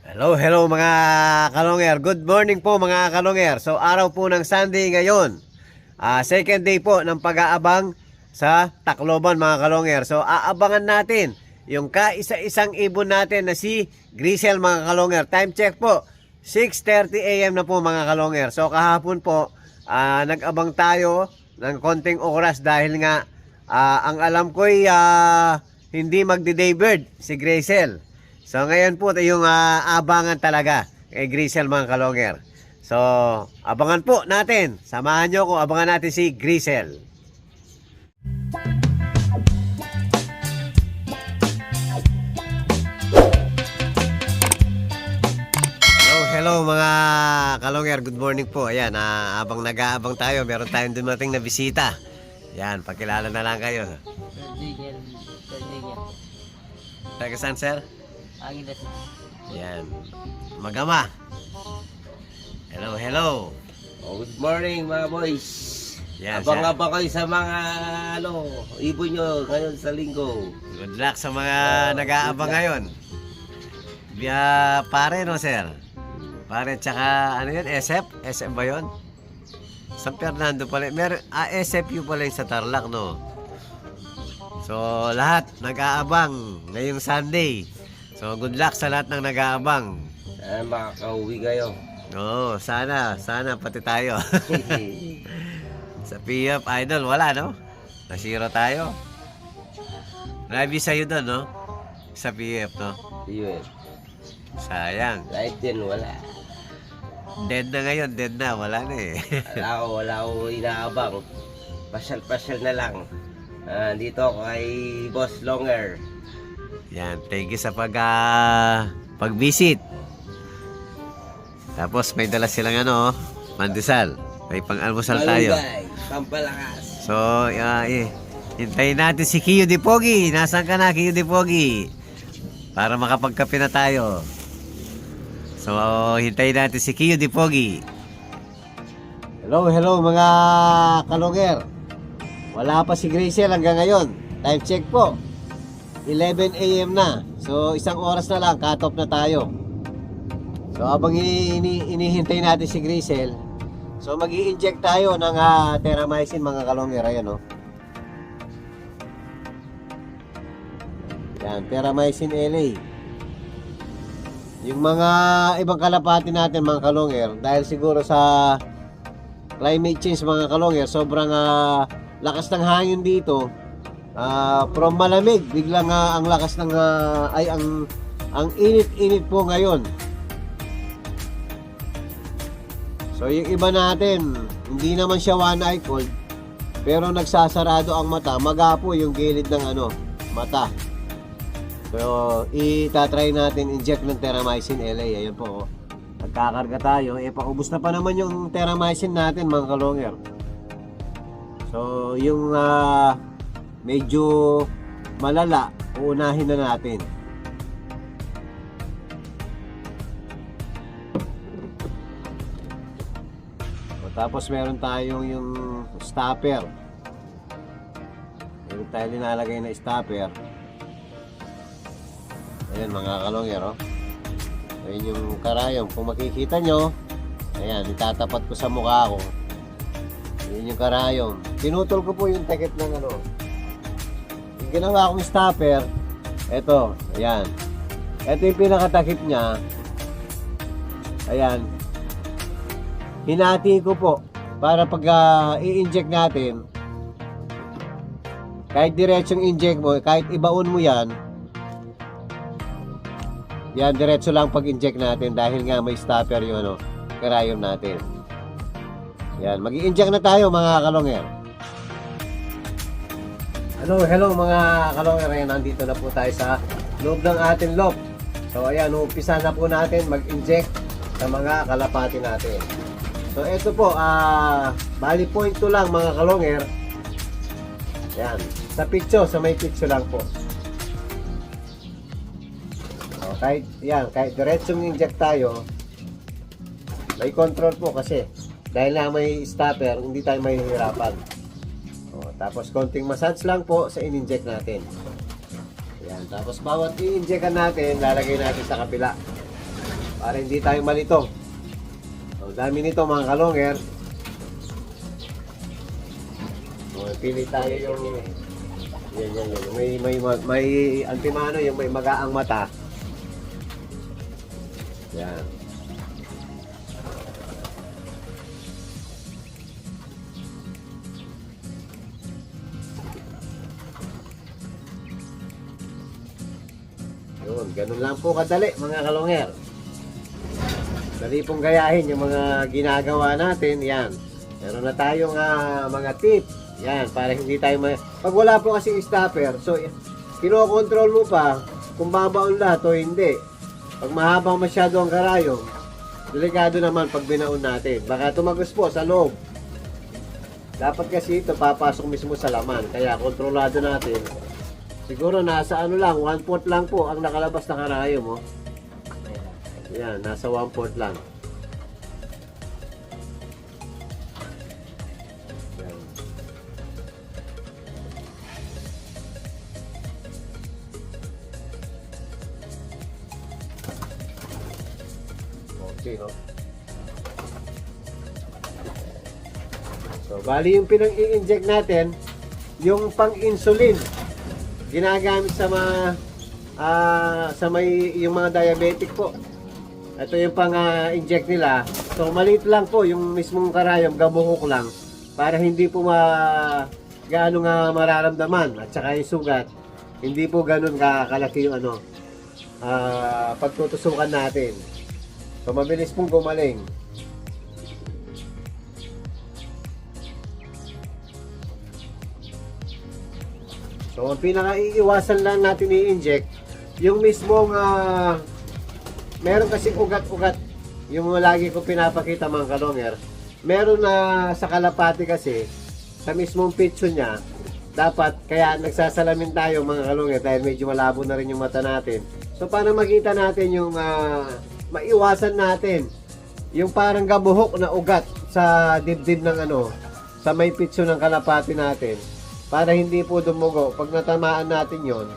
Hello mga kalonger. Good morning po mga kalonger. So araw po ng Sunday ngayon. Second day po ng pag-aabang sa Tacloban mga kalonger. So aabangan natin yung kaisa-isang ibon natin na si Grisel mga kalonger. Time check po, 6:30 AM na po mga kalonger. So kahapon po nag-abang tayo ng konting oras dahil nga ang alam ko'y hindi magdi-day bird si Grisel. So ngayon po yung abangan talaga kay Grisel mga kalonger. So abangan po natin. Samahan nyo kung abangan natin si Grisel. Hello mga kalonger. Good morning po. Ayan, abang nag-aabang tayo. Meron tayong dumating na bisita. Yan, pakilala na lang kayo. Sir Jigel. Taga saan, sir? Angiles. Yan. Magama. Hello. Good morning mga boys. Yan, Abang-abang kayo sa mga ibon nyo ngayon sa linggo. good luck sa mga nag-aabang ngayon. Pare no, sir? Pare, tsaka ano yun? SF? SF ba yun? San Fernando pala. SFU pala yung sa Tarlac, no? So, lahat nag-aabang ngayong Sunday. So, good luck sa lahat ng nag-aabang. Sana makakauwi kayo. Oo, sana pati tayo. Sa PF Idol, wala, no? Nasiro tayo. Grabe sa'yo doon, no? Sa PF, no? Yun. Sayang. Light din, wala. Dead na ngayon, dead na. Wala na eh. Wala ko inaabang. Pasyal-pasyal na lang. Dito ako kay Boss Longer. Yan, thank you sa pag-visit. Tapos may dala silang pandesal. May pang-almusal tayo. Malunggay, pampalakas. So, hintayin natin si Kiyo Di Pogi. Nasaan ka na, Kiyo Di Pogi? Para makapagkape na tayo. So, hintayin natin si Kiyo Di Pogi. Hello mga kalonger. Wala pa si Grisel hanggang ngayon. Time check po, 11 AM na. So, isang oras na lang, cut off na tayo. So, habang inihintay natin si Grisel, so mag-i-inject tayo ng Terramycin mga kalonger. Ayan, oh. Yan, Terramycin LA. Yung mga ibang kalapati natin mga kalonger, dahil siguro sa climate change mga kalonger, sobrang lakas ng hangin dito. From malamig, biglang ang lakas ng ang init-init po ngayon. So yung iba natin, hindi naman siya one eye cold, pero nagsasarado ang mata, magapo yung gilid ng mata. So itatry natin inject ng Terramycin LA. Ayan po, nagkakarga tayo. Paubos na pa naman yung Terramycin natin mga kalongger. So yung medyo malala, uunahin na natin. Tapos meron tayong yung stopper. Meron tayo linalagay na stopper. Ayan mga kalongger, oh. Ayan yung karayom. Kung makikita nyo, ayan, itatapat ko sa mukha ko. Ayan yung karayom. Pinutol ko po yung takip ng yung ginawa kong stopper. Ito, ayan. Ito yung pinakatakip niya. Ayan. Hinati ko po para pag i-inject natin, kahit diretsong inject mo, kahit ibaon mo yan, diretso lang pag-inject natin dahil nga may stopper yung karayom natin. Yan, mag-i-inject na tayo mga kalonger. Hello mga kalonger. Ayan, nandito na po tayo sa loob ng ating loft. So ayan, umpisa na po natin mag-inject sa mga kalapati natin. So ito po, bali point 2 lang mga kalonger. Yan, sa pitso, sa may pitso lang po. So, kahit diretsong inject tayo, may control po kasi. Dahil na may stopper, hindi tayo mahihirapan. Tapos konting massage lang po sa in-inject natin. Yan, tapos bawat i-injectan natin, lalagay natin sa kabila. para hindi tayo malito. So, dami nito mga kalonger. So, pili tayo yung yan. May antimano, yung may magaang mata. Yan. Yun, ganun lang po kadali mga kalonger. Dali pong gayahin yung mga ginagawa natin. Yan. Meron na tayong mga tip. Yan, para hindi tayo pag wala po kasing stopper, so kinokontrol mo pa kung babaon lahat o hindi. Pag mahabang masyado ang karayom, delikado naman pag binaon natin. Baka tumagos po sa loob. Dapat kasi ito papasok mismo sa laman. Kaya kontrolado natin. Siguro nasa lang, 1/4 lang po ang nakalabas na karayom. Oh. Yan, nasa 1/4 lang. Yan. Okay, no? So, bali yung pinang-i-inject natin, yung pang-insulin, ginagamit sa yung mga diabetic po. Ito yung pang-inject nila. So, maliit lang po yung mismong karayom, gabuhok lang, para hindi po gaano nga mararamdaman. At saka yung sugat, hindi po ganun kalaki yung pagtutusukan natin. So, mabilis pong gumaling. So, ang pinaka-iiwasan lang natin i-inject, yung mismong, meron kasing ugat-ugat, yung lagi ko pinapakita mga kalonger, meron na sa kalapati kasi, sa mismong pitso niya, dapat, kaya nagsasalamin tayo mga kalonger, dahil medyo malabo na rin yung mata natin. So, para makita natin yung, maiwasan natin, yung parang gabuhok na ugat sa dibdib ng sa may pitso ng kalapati natin, para hindi po dumugo. Pag natamaan natin yon,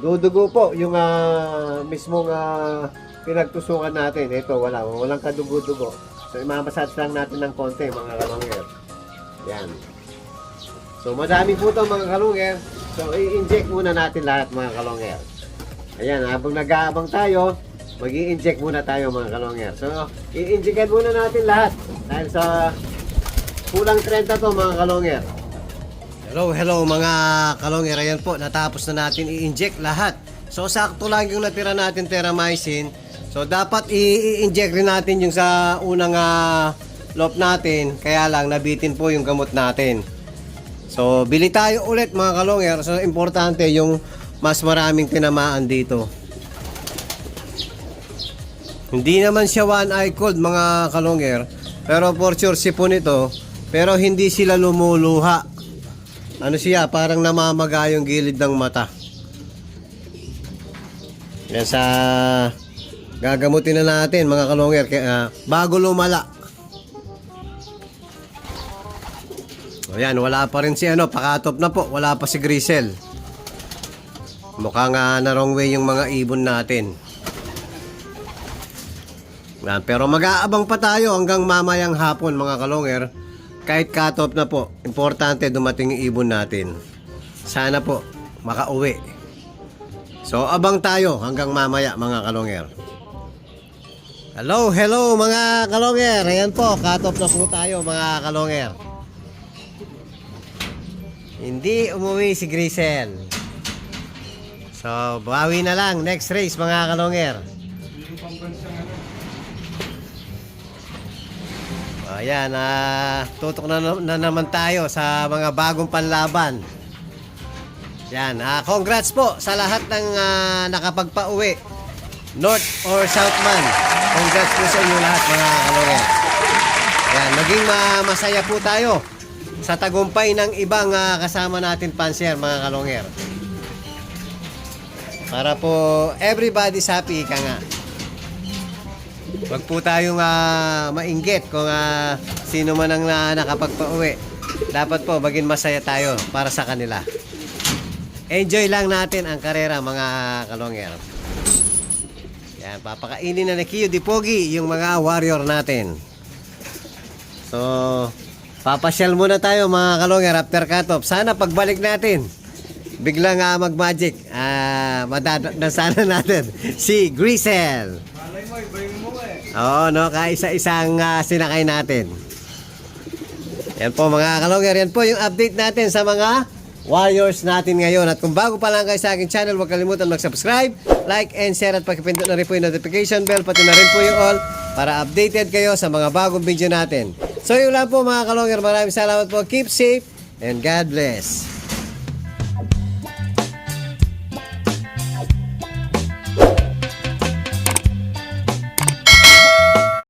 dudugo po yung mismong pinagtusukan natin. Ito, walang kadugo-dugo. So, imamassage lang natin ng konti mga kalungger. Yan. So, madami po ito mga kalungger. So, i-inject muna natin lahat mga kalungger. Ayan, habang nag-aabang tayo, mag-i-inject muna tayo mga kalungger. So, i-injectan muna natin lahat. Dahil sa kulang 30 to mga kalungger. Hello mga kalonger, ayan po, natapos na natin i-inject lahat. So sakto lang yung natira natin Terramycin. So dapat i-inject rin natin yung sa unang loop natin, kaya lang nabitin po yung gamot natin. So bili tayo ulit mga kalonger. So importante yung mas maraming tinamaan dito. Hindi naman siya one eye cold mga kalonger, pero for sure sipon ito, pero hindi sila lumuluha. Siya, parang namamaga yung gilid ng mata. Yan sa gagamutin na natin mga kalonger bago lumala. Ayan, wala pa rin si pakatop na po, wala pa si Grisel. Mukhang na wrong way yung mga ibon natin. Yan, pero mag-aabang pa tayo hanggang mamayang hapon mga kalonger. Kahit cut-off na po, importante dumating yung ibon natin. Sana po makauwi. So abang tayo hanggang mamaya mga kalonger. Hello mga kalonger. Ayan po, cut-off na po tayo mga kalonger. Hindi umuwi si Grisel. So bawi na lang next race mga kalonger. Ayan, tutok na naman tayo sa mga bagong panlaban. Yan, congrats po sa lahat ng nakapagpa-uwi, North or South man. Congrats po sa inyo lahat mga kalonger. Yan, naging masaya po tayo sa tagumpay ng ibang kasama natin panser mga kalonger. Para po everybody's happy ka nga. Wag po tayong mainggit kung sino man ang nakapagpa-uwi. Dapat po maging masaya tayo para sa kanila. Enjoy lang natin ang karera mga kalonger. Yan, papakainin na ni Kiyo Di Pogi yung mga warrior natin. So, papasyal muna tayo mga kalonger after cut-off. Sana pagbalik natin, biglang mag-magic. Madadasana natin si Grisel. Oo, no, kaisa-isang sinakay natin. Yan po mga kalonger, yan po yung update natin sa mga warriors natin ngayon. At kung bago pa lang kayo sa aking channel, huwag kalimutan mag-subscribe, like and share at pakipindot na rin po yung notification bell, pati na rin po yung all para updated kayo sa mga bagong video natin. So yun lang po mga kalonger, maraming salamat po. Keep safe and God bless.